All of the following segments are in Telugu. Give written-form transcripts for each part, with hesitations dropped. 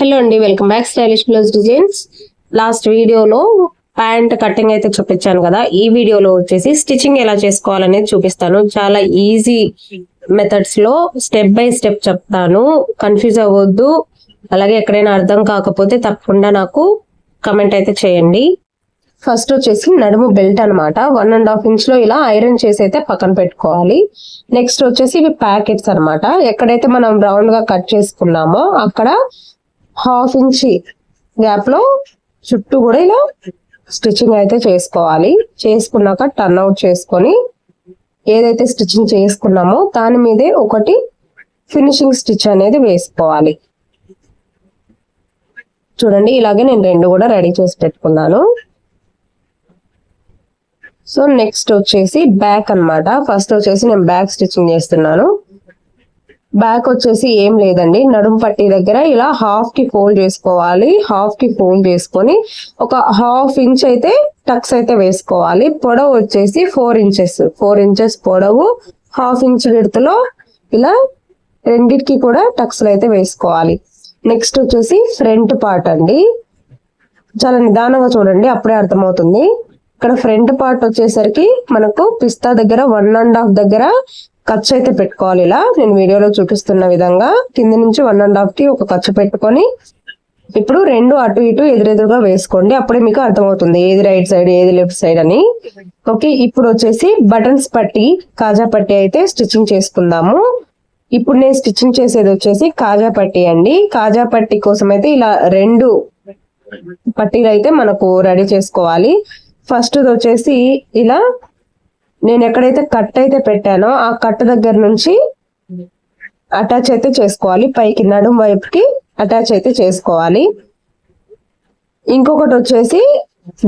హలో అండి, welcome back stylish blouse designs. Last వీడియోలో ప్యాంట్ కటింగ్ అయితే చూపించాను కదా. ఈ వీడియోలో వచ్చేసి స్టిచ్చింగ్ ఎలా చేసుకోవాలనేది చూపిస్తాను. చాలా ఈజీ మెథడ్స్ లో స్టెప్ బై స్టెప్ చెప్తాను. కన్ఫ్యూజ్ అవ్వద్దు. అలాగే ఎక్కడైనా అర్థం కాకపోతే తప్పకుండా నాకు కమెంట్ అయితే చేయండి. ఫస్ట్ వచ్చేసి నడుము బెల్ట్ అనమాట. 1.5 ఇంచ్ లో ఇలా ఐరన్ చేసి అయితే పక్కన పెట్టుకోవాలి. నెక్స్ట్ వచ్చేసి ఇవి ప్యాకెట్స్ అనమాట. ఎక్కడైతే మనం రౌండ్ గా కట్ చేసుకున్నామో అక్కడ 1/2 ఇంచ్ గ్యాప్ లో చుట్టూ కూడా ఇలా స్టిచ్చింగ్ అయితే చేసుకోవాలి. చేసుకున్నాక టర్న్ అవుట్ చేసుకొని ఏదైతే స్టిచ్చింగ్ చేసుకున్నామో దాని మీదే ఒకటి ఫినిషింగ్ స్టిచ్ అనేది వేసుకోవాలి. చూడండి, ఇలాగే నేను 2 కూడా రెడీ చేసి పెట్టుకున్నాను. సో నెక్స్ట్ వచ్చేసి బ్యాక్ అన్నమాట. ఫస్ట్ వచ్చేసి నేను బ్యాక్ స్టిచ్చింగ్ చేస్తున్నాను. బ్యాక్ వచ్చేసి ఏం లేదండి, నడుము పట్టి దగ్గర ఇలా 1/2 కి ఫోల్డ్ చేసుకోవాలి. 1/2 కి ఫోల్డ్ చేసుకొని ఒక 1/2 ఇంచ్ అయితే టక్స్ అయితే వేసుకోవాలి. పొడవు వచ్చేసి 4 ఇంచెస్. 4 ఇంచెస్ పొడవు, 1/2 ఇంచ్ విడతలో ఇలా రెండిటికి కూడా టక్స్లు అయితే వేసుకోవాలి. నెక్స్ట్ వచ్చేసి ఫ్రంట్ పార్ట్ అండి. చాలా నిదానంగా చూడండి, అప్పుడే అర్థమవుతుంది. ఇక్కడ ఫ్రంట్ పార్ట్ వచ్చేసరికి మనకు పిస్తా దగ్గర 1.5 దగ్గర ఖర్చు అయితే పెట్టుకోవాలి. ఇలా నేను వీడియోలో చూపిస్తున్న విధంగా కింది నుంచి 1.5 కి ఒక ఖర్చు పెట్టుకొని ఇప్పుడు 2 అటు ఇటు ఎదురెదురుగా వేసుకోండి. అప్పుడే మీకు అర్థమవుతుంది ఏది రైట్ సైడ్ ఏది లెఫ్ట్ సైడ్ అని. ఓకే, ఇప్పుడు వచ్చేసి బటన్స్ పట్టి కాజా పట్టి అయితే స్టిచ్చింగ్ చేసుకుందాము. ఇప్పుడు నేను స్టిచ్చింగ్ చేసేది వచ్చేసి కాజా పట్టి అండి. కాజా పట్టి కోసం అయితే ఇలా 2 పట్టీలు అయితే మనకు రెడీ చేసుకోవాలి. ఫస్ట్ వచ్చేసి ఇలా నేను ఎక్కడైతే కట్ అయితే పెట్టానో ఆ కట్ దగ్గర నుంచి అటాచ్ అయితే చేసుకోవాలి. పైకి నడుం వైపుకి అటాచ్ అయితే చేసుకోవాలి. ఇంకొకటి వచ్చేసి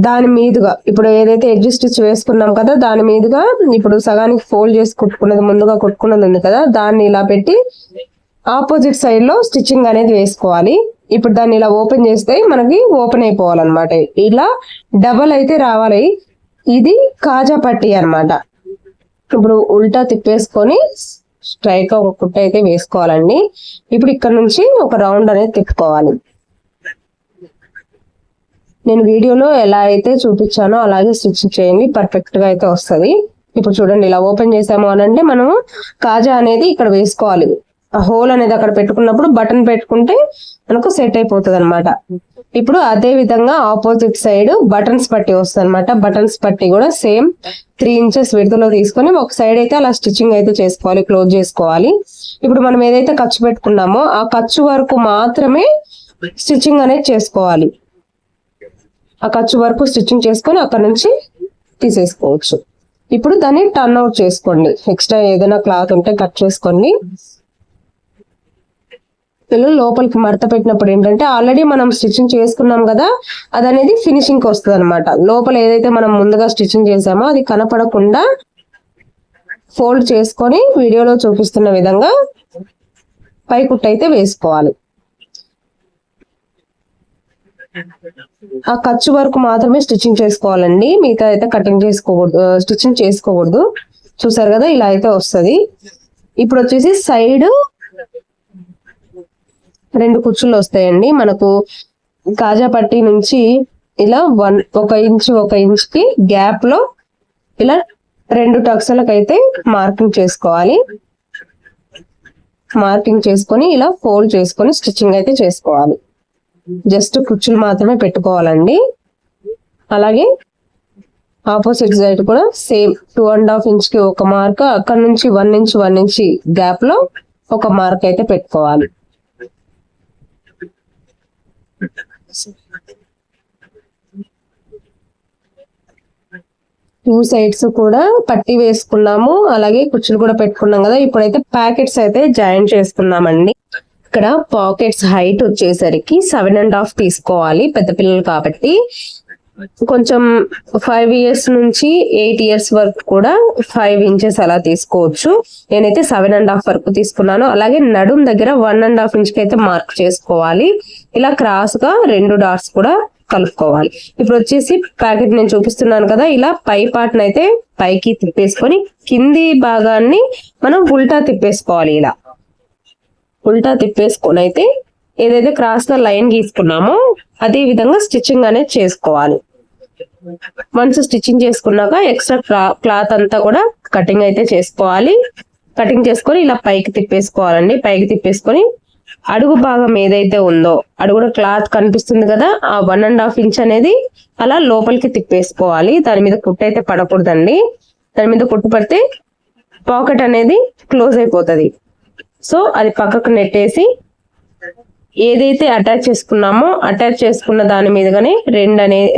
దాని మీదుగా ఇప్పుడు ఏదైతే ఎడ్జ్ స్టిచ్ వేసుకున్నాం కదా దాని మీదుగా ఇప్పుడు సగానికి ఫోల్డ్ చేసి కుట్టుకున్నది ముందుగా కుట్టుకున్నది ఉంది కదా దాన్ని ఇలా పెట్టి ఆపోజిట్ సైడ్ లో స్టిచ్చింగ్ అనేది వేసుకోవాలి. ఇప్పుడు దాన్ని ఇలా ఓపెన్ చేస్తే మనకి ఓపెన్ అయిపోవాలన్నమాట. ఇలా డబల్ అయితే రావాలి. ఇది కాజా పట్టి అన్నమాట. ఇప్పుడు ఉల్టా తిప్పేసుకొని స్ట్రైట్ గా ఒక కుట్ట అయితే వేసుకోవాలండి. ఇప్పుడు ఇక్కడ నుంచి ఒక రౌండ్ అనేది తిప్పుకోవాలి. నేను వీడియోలో ఎలా అయితే చూపించానో అలాగే స్టిచ్చింగ్ చేయండి, పర్ఫెక్ట్ గా అయితే వస్తుంది. ఇప్పుడు చూడండి, ఇలా ఓపెన్ చేసాము అని అంటే మనము కాజా అనేది ఇక్కడ వేసుకోవాలి. ఆ హోల్ అనేది అక్కడ పెట్టుకున్నప్పుడు బటన్ పెట్టుకుంటే మనకు సెట్ అయిపోతుంది అనమాట. ఇప్పుడు అదే విధంగా ఆపోజిట్ సైడ్ బటన్స్ పట్టి వస్తుంది అనమాట. బటన్స్ పట్టి కూడా సేమ్ 3 ఇంచెస్ విడతలో తీసుకొని ఒక సైడ్ అయితే అలా స్టిచ్చింగ్ అయితే చేసుకోవాలి, క్లోజ్ చేసుకోవాలి. ఇప్పుడు మనం ఏదైతే ఖర్చు పెట్టుకున్నామో ఆ ఖర్చు వరకు మాత్రమే స్టిచ్చింగ్ అనేది చేసుకోవాలి. ఆ ఖర్చు వరకు స్టిచ్చింగ్ చేసుకొని అక్కడ నుంచి తీసేసుకోవచ్చు. ఇప్పుడు దాన్ని టర్న్ అవుట్ చేసుకోండి. ఎక్స్ట్రా ఏదైనా క్లాత్ ఉంటే కట్ చేసుకోండి. లోపలికి మడత పెట్టినప్పుడు ఏంటంటే ఆల్రెడీ మనం స్టిచ్చింగ్ చేసుకున్నాం కదా అది అనేది ఫినిషింగ్ కి వస్తుంది అనమాట. లోపల ఏదైతే మనం ముందుగా స్టిచ్చింగ్ చేసామో అది కనపడకుండా ఫోల్డ్ చేసుకొని వీడియోలో చూపిస్తున్న విధంగా పై కుట్టు అయితే వేసుకోవాలి. ఆ ఖర్చు వరకు మాత్రమే స్టిచ్చింగ్ చేసుకోవాలండి, మిగతా అయితే కటింగ్ చేసుకోకూడదు, స్టిచ్చింగ్ చేసుకోకూడదు. చూసారు కదా, ఇలా అయితే వస్తుంది. ఇప్పుడు వచ్చేసి సైడ్ 2 కుచ్చులు వస్తాయండి మనకు. కాజా పట్టి నుంచి ఇలా 1 ఇంచ్ కి గ్యాప్ లో ఇలా 2 టక్స్లకు అయితే మార్కింగ్ చేసుకోవాలి. మార్కింగ్ చేసుకొని ఇలా ఫోల్డ్ చేసుకొని స్టిచ్చింగ్ అయితే చేసుకోవాలి. జస్ట్ కుచ్చులు మాత్రమే పెట్టుకోవాలండి. అలాగే ఆపోజిట్ సైడ్ కూడా సేమ్ 2.5 ఇంచ్ కి ఒక మార్క్, అక్కడ నుంచి 1 ఇంచ్ గ్యాప్ లో ఒక మార్క్ అయితే పెట్టుకోవాలి. 2 సైడ్స్ కూడా పట్టి వేసుకున్నాము, అలాగే కుచ్చులు కూడా పెట్టుకున్నాం కదా. ఇప్పుడైతే ప్యాకెట్స్ అయితే జాయిన్ చేసుకున్నామండి. ఇక్కడ పాకెట్స్ హైట్ వచ్చేసరికి 7.5 తీసుకోవాలి, పెద్ద పిల్లలు కాబట్టి. కొంచెం 5 ఇయర్స్ నుంచి 8 ఇయర్స్ వరకు కూడా 5 ఇంచెస్ అలా తీసుకోవచ్చు. నేనైతే 7.5 వరకు తీసుకున్నాను. అలాగే నడుం దగ్గర 1.5 ఇంచ్ కి అయితే మార్క్ చేసుకోవాలి. ఇలా క్రాస్ గా 2 డాట్స్ కూడా కలుపుకోవాలి. ఇప్పుడు వచ్చేసి ప్యాకెట్ నేను చూపిస్తున్నాను కదా, ఇలా పై పార్ట్ అయితే పైకి తిప్పేసుకొని కింది భాగాన్ని మనం ఉల్టా తిప్పేసుకోవాలి. ఇలా ఉల్టా తిప్పేసుకొని అయితే ఏదైతే క్రాస్ గా లైన్ గీసుకున్నామో అదే విధంగా స్టిచ్చింగ్ అనేది చేసుకోవాలి. వన్స్ స్టిచ్చింగ్ చేసుకున్నాక ఎక్స్ట్రా క్లాత్ అంతా కూడా కటింగ్ అయితే చేసుకోవాలి. కటింగ్ చేసుకొని ఇలా పైకి తిప్పేసుకోవాలండి. పైకి తిప్పేసుకొని అడుగు భాగం ఏదైతే ఉందో అడుగున క్లాత్ కనిపిస్తుంది కదా, ఆ 1.5 ఇంచ్ అనేది అలా లోపలికి తిప్పేసుకోవాలి. దాని మీద కుట్టు అయితే పడకూడదండి. దాని మీద కుట్టు పడితే పాకెట్ అనేది క్లోజ్ అయిపోతుంది. సో అది పక్కకు నెట్టేసి ఏదైతే అటాచ్ చేసుకున్నామో అటాచ్ చేసుకున్న దాని మీదగానే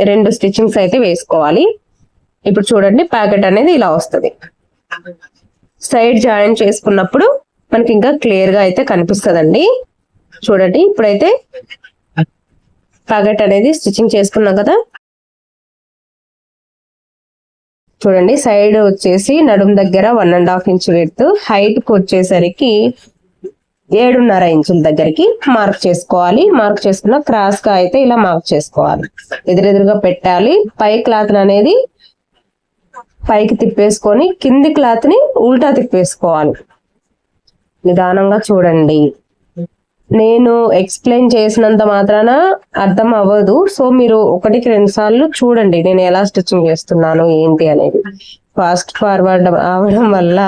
రెండు స్టిచ్చింగ్స్ అయితే వేసుకోవాలి. ఇప్పుడు చూడండి ప్యాకెట్ అనేది ఇలా వస్తుంది. సైడ్ జాయిన్ చేసుకున్నప్పుడు మనకి ఇంకా క్లియర్ గా అయితే కనిపిస్తుందండి. చూడండి ఇప్పుడైతే ప్యాకెట్ అనేది స్టిచ్చింగ్ చేసుకున్నాం కదా. చూడండి సైడ్ వచ్చేసి నడుం దగ్గర 1.5 ఇంచ్ విడ్త్, హైట్ కు వచ్చేసరికి 7.5 ఇంచుల దగ్గరికి మార్క్ చేసుకోవాలి. మార్క్ చేసుకున్న క్రాస్ గా అయితే ఇలా మార్క్ చేసుకోవాలి. ఎదురెదురుగా పెట్టాలి. పై క్లాత్ అనేది పైకి తిప్పేసుకొని కింది క్లాత్ ని ఉల్టా తిప్పేసుకోవాలి. నిదానంగా చూడండి. నేను ఎక్స్ప్లెయిన్ చేసినంత మాత్రాన అర్థం అవ్వదు. సో మీరు 1-2 సార్లు చూడండి నేను ఎలా స్టిచ్చింగ్ చేస్తున్నాను ఏంటి అనేది. ఫాస్ట్ ఫార్వర్డ్ అవడం వల్ల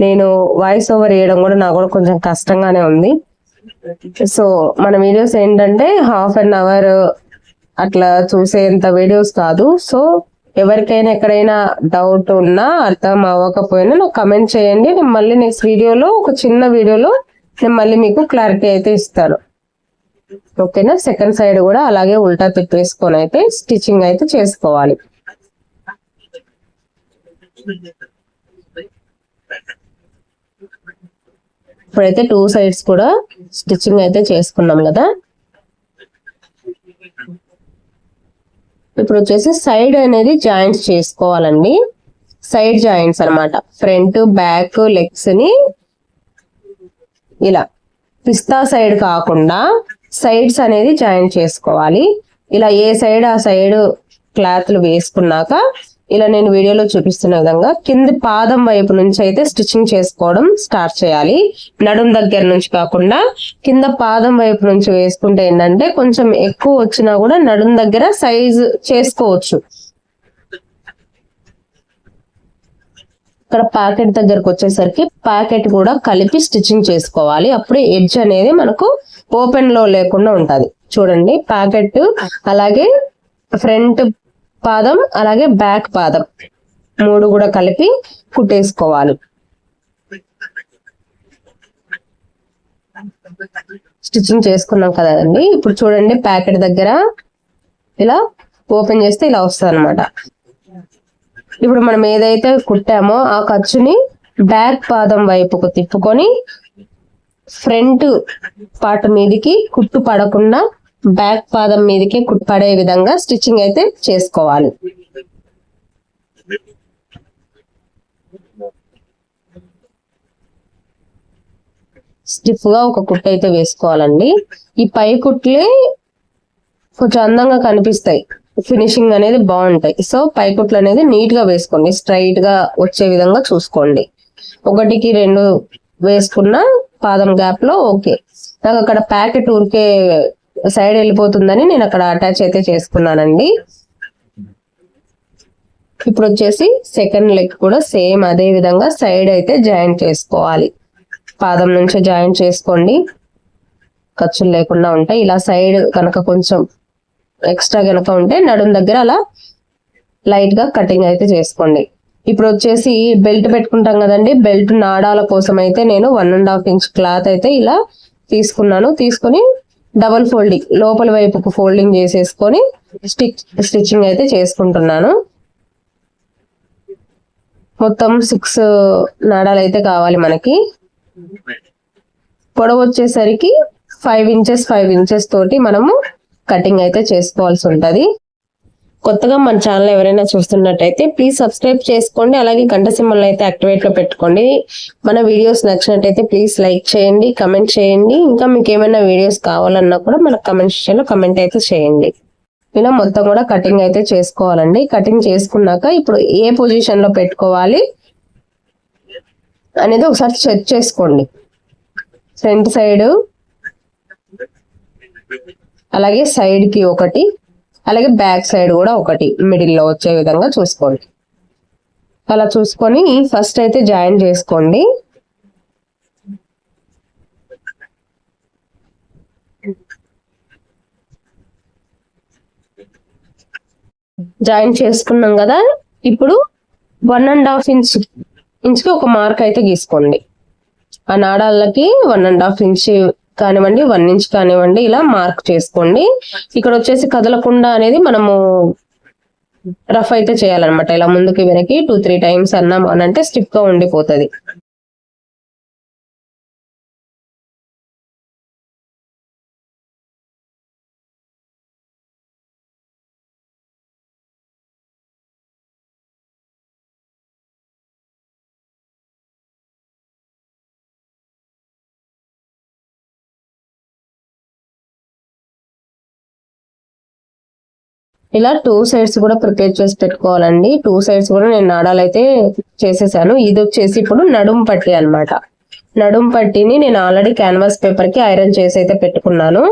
నేను వాయిస్ ఓవర్ వేయడం కూడా నాకు కూడా కొంచెం కష్టంగానే ఉంది. సో మన వీడియోస్ ఏంటంటే 1/2 అవర్ అట్లా చూసేంత వీడియోస్ కాదు. సో ఎవరికైనా ఎక్కడైనా డౌట్ ఉన్నా అర్థం అవ్వకపోయినా నాకు కమెంట్ చేయండి. నేను మళ్ళీ నెక్స్ట్ వీడియోలో ఒక చిన్న వీడియోలో నేను మళ్ళీ మీకు క్లారిటీ అయితే ఇస్తాను. ఓకేనా. సెకండ్ సైడ్ కూడా అలాగే ఉల్టా తిప్పేసుకొని అయితే స్టిచ్చింగ్ అయితే చేసుకోవాలి. ఇప్పుడైతే 2 సైడ్స్ కూడా స్టిచ్చింగ్ అయితే చేసుకున్నాం కదా. ఇప్పుడు వచ్చేసి సైడ్ అనేది జాయింట్స్ చేసుకోవాలండి. సైడ్ జాయింట్స్ అన్నమాట. ఫ్రంట్ బ్యాక్ లెగ్స్ ని ఇలా పిస్తా సైడ్ కాకుండా సైడ్స్ అనేది జాయింట్ చేసుకోవాలి. ఇలా ఏ సైడ్ ఆ సైడ్ క్లాత్లు వేసుకున్నాక ఇలా నేను వీడియోలో చూపిస్తున్న విధంగా కింది పాదం వైపు నుంచి అయితే స్టిచ్చింగ్ చేసుకోవడం స్టార్ట్ చేయాలి. నడుం దగ్గర నుంచి కాకుండా కింద పాదం వైపు నుంచి వేసుకుంటే ఏంటంటే కొంచెం ఎక్కువ వచ్చినా కూడా నడుం దగ్గర సైజ్ చేసుకోవచ్చు. ఇక్కడ ప్యాకెట్ దగ్గరకు వచ్చేసరికి ప్యాకెట్ కూడా కలిపి స్టిచ్చింగ్ చేసుకోవాలి. అప్పుడే ఎడ్జ్ అనేది మనకు ఓపెన్ లో లేకుండా ఉంటది. చూడండి ప్యాకెట్ అలాగే ఫ్రంట్ పాదం అలాగే బ్యాక్ పాదం 3 కూడా కలిపి కుట్టేసుకోవాలి. స్టిచ్చింగ్ చేసుకున్నాం కదండి. ఇప్పుడు చూడండి ప్యాకెట్ దగ్గర ఇలా ఓపెన్ చేస్తే ఇలా వస్తుంది అనమాట. ఇప్పుడు మనం ఏదైతే కుట్టామో ఆ ఖర్చుని బ్యాక్ పాదం వైపుకు తిప్పుకొని ఫ్రంట్ పార్ట్ మీదకి కుట్టు పడకుండా బ్యాక్ పాదం మీదకి కుట్టు పడే విధంగా స్టిచ్చింగ్ అయితే చేసుకోవాలి. స్టిఫ్ గా ఒక కుట్టు అయితే వేసుకోవాలండి. ఈ పై కుట్లే కొంచెం అందంగా కనిపిస్తాయి, ఫినిషింగ్ అనేది బాగుంటాయి. సో పైకుట్లు అనేది నీట్ గా వేసుకోండి. స్ట్రైట్ గా వచ్చే విధంగా చూసుకోండి. 1కి 2 వేసుకున్న పాదం గ్యాప్ లో ఓకే. నాకు అక్కడ ప్యాకెట్ ఊరికే సైడ్ వెళ్ళిపోతుందని నేను అక్కడ అటాచ్ అయితే చేసుకున్నానండి. ఇప్పుడు వచ్చేసి సెకండ్ లెగ్ కూడా సేమ్ అదే విధంగా సైడ్ అయితే జాయింట్ చేసుకోవాలి. పాదం నుంచి జాయింట్ చేసుకోండి, ఖర్చులు లేకుండా ఉంటాయి. ఇలా సైడ్ కనుక కొంచెం ఎక్స్ట్రా కనుక ఉంటే నడుం దగ్గర అలా లైట్ గా కటింగ్ అయితే చేసుకోండి. ఇప్పుడు వచ్చేసి బెల్ట్ పెట్టుకుంటాం కదండి. బెల్ట్ నాడాల కోసం అయితే నేను 1.5 ఇంచ్ క్లాత్ అయితే ఇలా తీసుకున్నాను. తీసుకొని డబల్ ఫోల్డింగ్ లోపల వైపుకు ఫోల్డింగ్ చేసేసుకొని స్టిచ్చింగ్ అయితే చేసుకుంటున్నాను. మొత్తం 6 నాడాలు అయితే కావాలి మనకి. పొడవు వచ్చేసరికి 5 ఇంచెస్ తోటి మనము కటింగ్ అయితే చేసుకోవాల్సి ఉంటది. కొత్తగా మన ఛానల్ ఎవరైనా చూస్తున్నట్టయితే ప్లీజ్ సబ్స్క్రైబ్ చేసుకోండి. అలాగే గంట సింబల్ అయితే యాక్టివేట్ లో పెట్టుకోండి. మన వీడియోస్ నచ్చినట్టయితే ప్లీజ్ లైక్ చేయండి, కమెంట్ చేయండి. ఇంకా మీకు ఏమైనా వీడియోస్ కావాలన్నా కూడా మన కమెంట్ సెక్షన్ లో కమెంట్ అయితే చేయండి. ఇలా మొత్తం కూడా కటింగ్ అయితే చేసుకోవాలండి. కటింగ్ చేసుకున్నాక ఇప్పుడు ఏ పొజిషన్ లో పెట్టుకోవాలి అనేది ఒకసారి చెక్ చేసుకోండి. ఫ్రంట్ సైడ్ అలాగే సైడ్ కి ఒకటి, అలాగే బ్యాక్ సైడ్ కూడా ఒకటి మిడిల్ లో వచ్చే విధంగా చూసుకోండి. అలా చూసుకొని ఫస్ట్ అయితే జాయిన్ చేసుకోండి. జాయిన్ చేసుకున్నాం కదా, ఇప్పుడు 1.5 ఇంచ్కి ఒక మార్క్ అయితే గీసుకోండి. ఆ నాడాలకి 1.5 ఇంచ్ కానివ్వండి, 1 ఇంచ్ కానివ్వండి, ఇలా మార్క్ చేసుకోండి. ఇక్కడ వచ్చేసి కదలకుండా అనేది మనము రఫ్ అయితే చేయాలన్నమాట. ఇలా ముందుకి వెనక్కి 2-3 టైమ్స్ అన్నాం అని అంటే స్టిఫ్ గా ఉండిపోతుంది. ఇలా 2 సైడ్స్ కూడా ప్రిపేర్ చేసి పెట్టుకోవాలండి. 2 సైడ్స్ కూడా నేను నాడాలు అయితే చేసేసాను. ఇది వచ్చేసి ఇప్పుడు నడుం పట్టి అన్నమాట. నడుం పట్టిని నేను ఆల్రెడీ క్యాన్వాస్ పేపర్ కి ఐరన్ చేసి అయితే పెట్టుకున్నాను.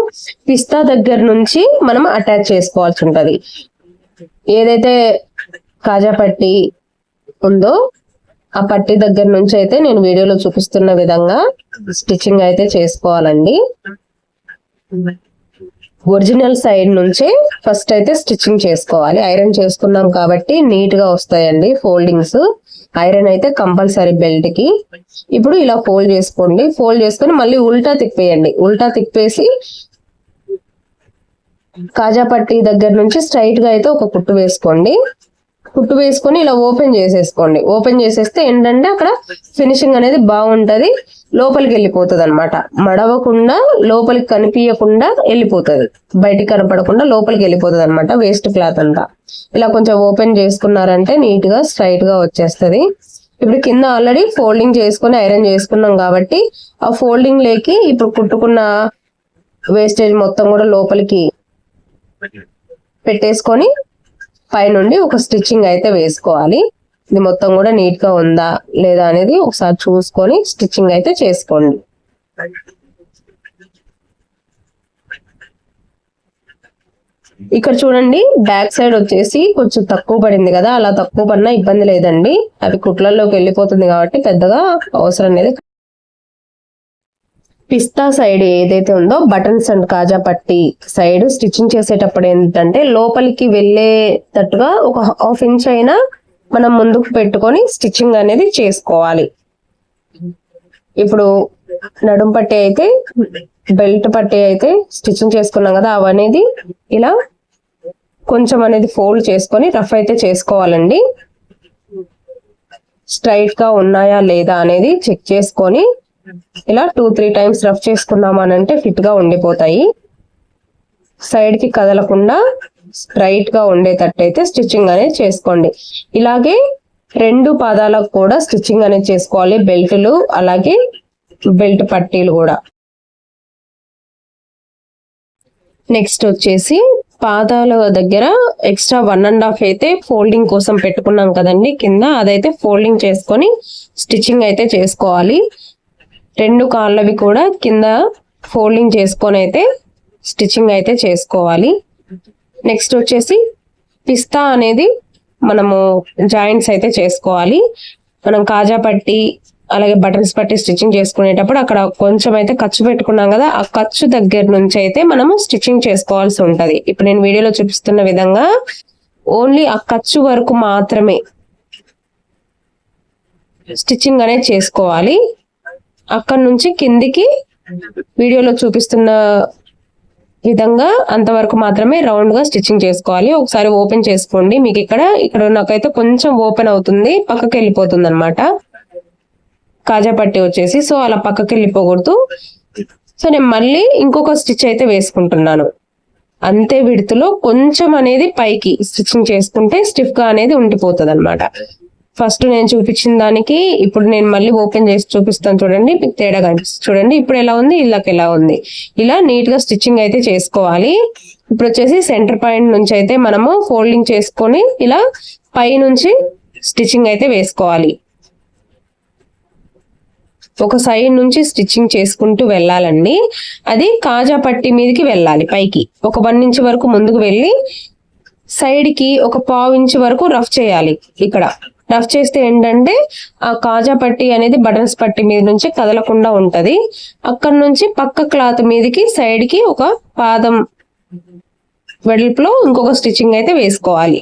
పిస్తా దగ్గర నుంచి మనం అటాచ్ చేసుకోవాల్సి ఉంటది. ఏదైతే కాజా పట్టి ఉందో ఆ పట్టి దగ్గర నుంచి అయితే నేను వీడియోలో చూపిస్తున్న విధంగా స్టిచ్చింగ్ అయితే చేసుకోవాలండి. ఒరిజినల్ సైడ్ నుంచే ఫస్ట్ అయితే స్టిచ్చింగ్ చేసుకోవాలి. ఐరన్ చేసుకున్నాం కాబట్టి నీట్ గా వస్తాయండి ఫోల్డింగ్స్. ఐరన్ అయితే కంపల్సరీ బెల్ట్ కి. ఇప్పుడు ఇలా ఫోల్డ్ చేసుకోండి. ఫోల్డ్ చేసుకొని మళ్ళీ ఉల్టా తిప్పేయండి. ఉల్టా తిప్పేసి కాజా పట్టి దగ్గర నుంచి స్ట్రైట్ గా అయితే ఒక కుట్టు వేసుకోండి. కుట్టు వేసుకొని ఇలా ఓపెన్ చేసేసుకోండి. ఓపెన్ చేసేస్తే ఏంటంటే అక్కడ ఫినిషింగ్ అనేది బాగుంటది, లోపలికి వెళ్ళిపోతుంది అనమాట. మడవకుండా లోపలికి కనిపించకుండా వెళ్ళిపోతుంది, బయటికి కనపడకుండా లోపలికి వెళ్ళిపోతుంది అనమాట వేస్ట్ క్లాత్ అంతా. ఇలా కొంచెం ఓపెన్ చేసుకున్నారంటే నీట్ గా స్ట్రైట్ గా వచ్చేస్తుంది. ఇప్పుడు కింద ఆల్రెడీ ఫోల్డింగ్ చేసుకుని ఐరన్ చేసుకున్నాం కాబట్టి ఆ ఫోల్డింగ్ లేకి ఇప్పుడు కుట్టుకున్న వేస్టేజ్ మొత్తం కూడా లోపలికి పెట్టేసుకొని పైనుండి ఒక స్టిచ్చింగ్ అయితే వేసుకోవాలి. ఇది మొత్తం కూడా నీట్ గా ఉందా లేదా అనేది ఒకసారి చూసుకొని స్టిచ్చింగ్ అయితే చేసుకోండి. ఇక్కడ చూడండి, బ్యాక్ సైడ్ వచ్చేసి కొంచెం తక్కువ పడింది కదా, అలా తక్కువ పడినా ఇబ్బంది లేదండి. అది కుట్లలోకి వెళ్ళిపోతుంది కాబట్టి పెద్దగా అవసరం లేదు. పిస్తా సైడ్ ఏదైతే ఉందో బటన్స్ అండ్ కాజా పట్టి సైడ్ స్టిచ్చింగ్ చేసేటప్పుడు ఏంటంటే లోపలికి వెళ్ళేటట్టుగా ఒక 1/2 ఇంచ్ అయినా మనం ముందుకు పెట్టుకొని స్టిచ్చింగ్ అనేది చేసుకోవాలి. ఇప్పుడు నడుం పట్టి అయితే బెల్ట్ పట్టి అయితే స్టిచ్చింగ్ చేసుకున్నాం కదా, అవనేది ఇలా కొంచెం అనేది ఫోల్డ్ చేసుకొని రఫ్ అయితే చేసుకోవాలండి. స్ట్రైట్ గా ఉన్నాయా లేదా అనేది చెక్ చేసుకొని ఇలా 2-3 టైమ్స్ రఫ్ చేసుకున్నాం అని అంటే ఫిట్ గా ఉండిపోతాయి. సైడ్ కి కదలకుండా స్ట్రైట్ గా ఉండేటట్టు అయితే స్టిచ్చింగ్ అనేది చేసుకోండి. ఇలాగే 2 పాదాలకు కూడా స్టిచ్చింగ్ అనేది చేసుకోవాలి, బెల్టులు అలాగే బెల్ట్ పట్టీలు కూడా. నెక్స్ట్ వచ్చేసి పాదాల దగ్గర ఎక్స్ట్రా 1.5 అయితే ఫోల్డింగ్ కోసం పెట్టుకున్నాం కదండి కింద, అదైతే ఫోల్డింగ్ చేసుకొని స్టిచ్చింగ్ అయితే చేసుకోవాలి. 2 కాళ్ళవి కూడా కింద ఫోల్డింగ్ చేసుకొని అయితే స్టిచ్చింగ్ అయితే చేసుకోవాలి. నెక్స్ట్ వచ్చేసి పిస్తా అనేది మనము జాయింట్స్ అయితే చేసుకోవాలి. మనం కాజా పట్టి అలాగే బటన్స్ పట్టి స్టిచ్చింగ్ చేసుకునేటప్పుడు అక్కడ కొంచెం అయితే ఖర్చు పెట్టుకున్నాం కదా, ఆ ఖర్చు దగ్గర నుంచి అయితే మనము స్టిచ్చింగ్ చేసుకోవాల్సి ఉంటది. ఇప్పుడు నేను వీడియోలో చూపిస్తున్న విధంగా ఓన్లీ ఆ ఖర్చు వరకు మాత్రమే స్టిచ్చింగ్ అనేది చేసుకోవాలి. అక్కడ నుంచి కిందికి వీడియోలో చూపిస్తున్న విధంగా అంతవరకు మాత్రమే రౌండ్ గా స్టిచ్చింగ్ చేసుకోవాలి. ఒకసారి ఓపెన్ చేసుకోండి. మీకు ఇక్కడ నాకైతే కొంచెం ఓపెన్ అవుతుంది, పక్కకి వెళ్ళిపోతుంది అనమాట కాజా పట్టి వచ్చేసి. సో అలా పక్కకి వెళ్ళిపోకూడదు. సో నేను మళ్ళీ ఇంకొక స్టిచ్ అయితే వేసుకుంటున్నాను. అంతే విడుతులో కొంచెం అనేది పైకి స్టిచ్చింగ్ చేసుకుంటే స్టిఫ్ గా అనేది ఉండిపోతుంది అనమాట. ఫస్ట్ నేను చూపించిన దానికి ఇప్పుడు నేను మళ్ళీ ఓపెన్ చేసి చూపిస్తాను చూడండి, మీకు తేడా కనిపిస్తుంది చూడండి. ఇప్పుడు ఎలా ఉంది, ఇలాకి ఎలా ఉంది. ఇలా నీట్ గా స్టిచ్చింగ్ అయితే చేసుకోవాలి. ఇప్పుడు వచ్చేసి సెంటర్ పాయింట్ నుంచి అయితే మనము ఫోల్డింగ్ చేసుకొని ఇలా పై నుంచి స్టిచ్చింగ్ అయితే వేసుకోవాలి. ఒక సైడ్ నుంచి స్టిచ్చింగ్ చేసుకుంటూ వెళ్ళాలండి. అది కాజా పట్టి మీదకి వెళ్ళాలి పైకి. ఒక 1 ఇంచ్ వరకు ముందుకు వెళ్ళి సైడ్ కి ఒక 1/2 ఇంచ్ వరకు రఫ్ చేయాలి. ఇక్కడ రఫ్ చేస్తే ఏంటంటే ఆ కాజా పట్టి అనేది బటన్స్ పట్టి మీద నుంచి కదలకుండా ఉంటది. అక్కడ నుంచి పక్క క్లాత్ మీదకి సైడ్ కి ఒక పాదం వెడల్పులో ఇంకొక స్టిచ్చింగ్ అయితే వేసుకోవాలి.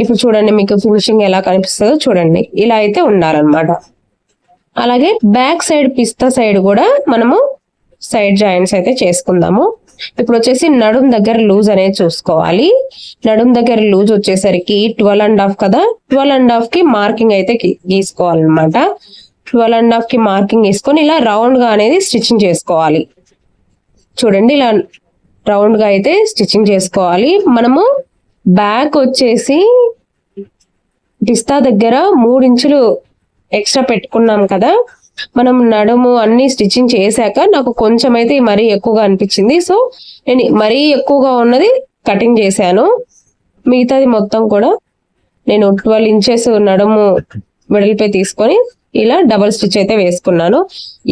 ఇప్పుడు చూడండి మీకు ఫినిషింగ్ ఎలా కనిపిస్తుందో చూడండి. ఇలా అయితే ఉండాలన్నమాట. అలాగే బ్యాక్ సైడ్ పిస్తా సైడ్ కూడా మనము సైడ్ జాయింట్స్ అయితే చేసుకుందాము. ఇప్పుడు వచ్చేసి నడుం దగ్గర లూజ్ అనేది చూసుకోవాలి. నడుం దగ్గర లూజ్ వచ్చేసరికి 12.5 కదా, 12.5 కి మార్కింగ్ అయితే గీసుకోవాలన్నమాట. 12.5 కి మార్కింగ్ వేసుకొని ఇలా రౌండ్ గా అనేది స్టిచ్చింగ్ చేసుకోవాలి. చూడండి ఇలా రౌండ్ గా అయితే స్టిచ్చింగ్ చేసుకోవాలి. మనము బ్యాక్ వచ్చేసి పిస్తా దగ్గర 3 ఇంచులు ఎక్స్ట్రా పెట్టుకున్నాం కదా. మనం నడుము అన్ని స్టిచ్చింగ్ చేశాక నాకు కొంచెం అయితే మరీ ఎక్కువగా అనిపించింది. సో నేను మరీ ఎక్కువగా ఉన్నది కటింగ్ చేశాను. మిగతాది మొత్తం కూడా నేను 12 ఇంచెస్ నడుము వెడల్పై తీసుకొని ఇలా డబల్ స్టిచ్ అయితే వేసుకున్నాను.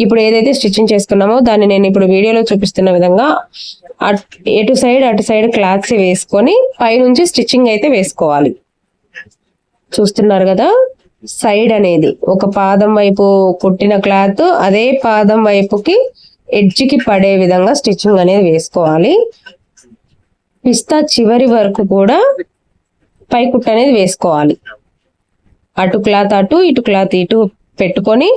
ఇప్పుడు ఏదైతే స్టిచ్చింగ్ చేసుకున్నామో దాన్ని నేను ఇప్పుడు వీడియోలో చూపిస్తున్న విధంగా అటు సైడ్ క్లాత్స్ వేసుకొని పైనుంచి స్టిచ్చింగ్ అయితే వేసుకోవాలి. చూస్తున్నారు కదా, సైడ్ అనేది ఒక పాదం వైపు కుట్టిన క్లాత్ అదే పాదం వైపుకి ఎడ్జ్ కి పడే విధంగా స్టిచ్చింగ్ అనేది వేసుకోవాలి. పిస్తా చివరి వరకు కూడా పై కుట్టు అనేది వేసుకోవాలి. అటు క్లాత్ అటు, ఇటు క్లాత్ ఇటు పెట్టుకొని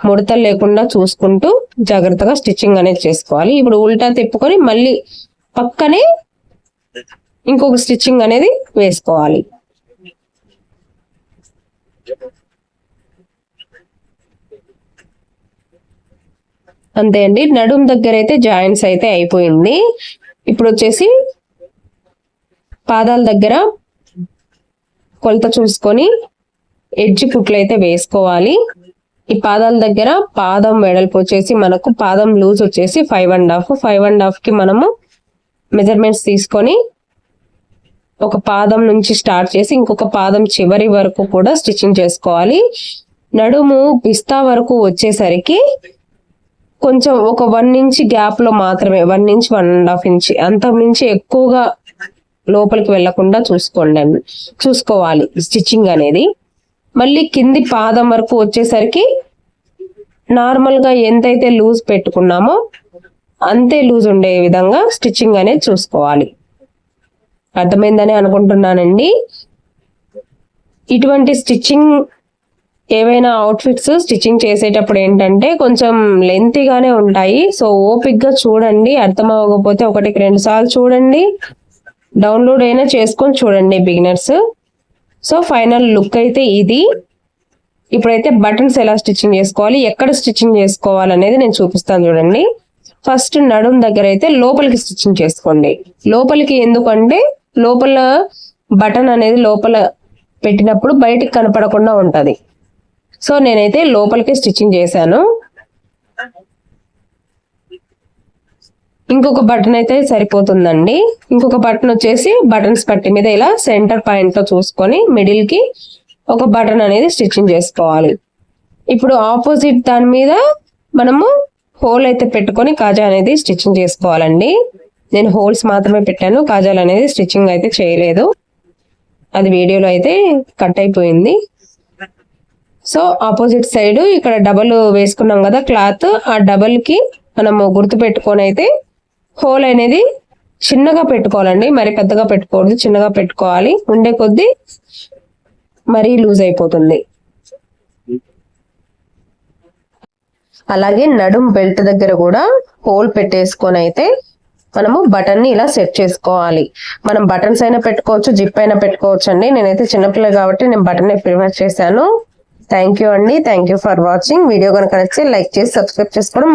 ముడతలు లేకుండా చూసుకుంటూ జాగ్రత్తగా స్టిచ్చింగ్ అనేది చేసుకోవాలి. ఇప్పుడు ఉల్టా తిప్పుకొని మళ్ళీ పక్కనే ఇంకొక స్టిచ్చింగ్ అనేది వేసుకోవాలి. అంతే అండి. నడుం దగ్గర అయితే జాయింట్స్ అయితే అయిపోయింది. ఇప్పుడు వచ్చేసి పాదాల దగ్గర కొలత చూసుకొని ఎడ్జ్ కుట్లు అయితే వేసుకోవాలి. ఈ పాదాల దగ్గర పాదం వెడల్పు వచ్చేసి మనకు పాదం లూజ్ వచ్చేసి 5.5 కి మనము మెజర్మెంట్స్ తీసుకొని ఒక పాదం నుంచి స్టార్ట్ చేసి ఇంకొక పాదం చివరి వరకు కూడా స్టిచ్చింగ్ చేసుకోవాలి. నడుము పిస్తా వరకు వచ్చేసరికి కొంచెం ఒక 1 ఇంచ్ గ్యాప్ లో మాత్రమే, 1 ఇంచ్ 1.5 ఇంచ్, అంత మించి ఎక్కువగా లోపలికి వెళ్లకుండా చూసుకోవాలి స్టిచ్చింగ్ అనేది. మళ్ళీ కింది పాదం వరకు వచ్చేసరికి నార్మల్ గా ఎంతైతే లూజ్ పెట్టుకున్నామో అంతే లూజ్ ఉండే విధంగా స్టిచ్చింగ్ అనేది చూసుకోవాలి. అర్థమైందని అనుకుంటున్నానండి. ఇటువంటి స్టిచ్చింగ్ ఏవైనా అవుట్ఫిట్స్ స్టిచ్చింగ్ చేసేటప్పుడు ఏంటంటే కొంచెం లెంతీగానే ఉంటాయి. సో ఓపిక్ గా చూడండి. అర్థం అవ్వకపోతే 1-2 సార్లు చూడండి. డౌన్లోడ్ అయినా చేసుకొని చూడండి బిగినర్స్. సో ఫైనల్ లుక్ అయితే ఇది. ఇప్పుడైతే బటన్స్ ఎలా స్టిచ్చింగ్ చేసుకోవాలి, ఎక్కడ స్టిచ్చింగ్ చేసుకోవాలి అనేది నేను చూపిస్తాను చూడండి. ఫస్ట్ నడుం దగ్గర అయితే లోపలికి స్టిచ్చింగ్ చేసుకోండి. లోపలికి ఎందుకంటే లోపల బటన్ అనేది లోపల పెట్టినప్పుడు బయటికి కనపడకుండా ఉంటది. సో నేనైతే లోపలికి స్టిచ్చింగ్ చేశాను. ఇంకొక బటన్ అయితే సరిపోతుందండి. ఇంకొక బటన్ వచ్చేసి బటన్స్ పట్టి మీద ఇలా సెంటర్ పాయింట్ లో చూసుకొని మిడిల్ కి ఒక బటన్ అనేది స్టిచ్చింగ్ చేసుకోవాలి. ఇప్పుడు ఆపోజిట్ దాని మీద మనము హోల్ అయితే పెట్టుకొని కాజా అనేది స్టిచ్చింగ్ చేసుకోవాలండి. నేను హోల్స్ మాత్రమే పెట్టాను, కాజాలు అనేది స్టిచ్చింగ్ అయితే చేయలేదు. అది వీడియోలో అయితే కట్ అయిపోయింది. సో ఆపోజిట్ సైడ్ ఇక్కడ డబల్ వేసుకున్నాం కదా క్లాత్, ఆ డబల్ కి మనము గుర్తు పెట్టుకొని అయితే హోల్ అనేది చిన్నగా పెట్టుకోవాలండి. మరి పెద్దగా పెట్టుకోవద్దు, చిన్నగా పెట్టుకోవాలి. ఉండే కొద్దీ మరీ లూజ్ అయిపోతుంది. అలాగే నడుం బెల్ట్ దగ్గర కూడా హోల్ పెట్టేసుకొని అయితే మనము బటన్ ని ఇలా సెట్ చేసుకోవాలి. మనం బటన్స్ అయినా పెట్టుకోవచ్చు, జిప్ అయినా పెట్టుకోవచ్చు అండి. నేనైతే చిన్నపిల్ల కాబట్టి నేను బటన్ ప్రిఫర్ చేశాను. థ్యాంక్ యూ అండి. Thank you for watching. Video కనుక నచ్చితే లైక్ చేసి సబ్స్క్రైబ్ చేసుకోవడం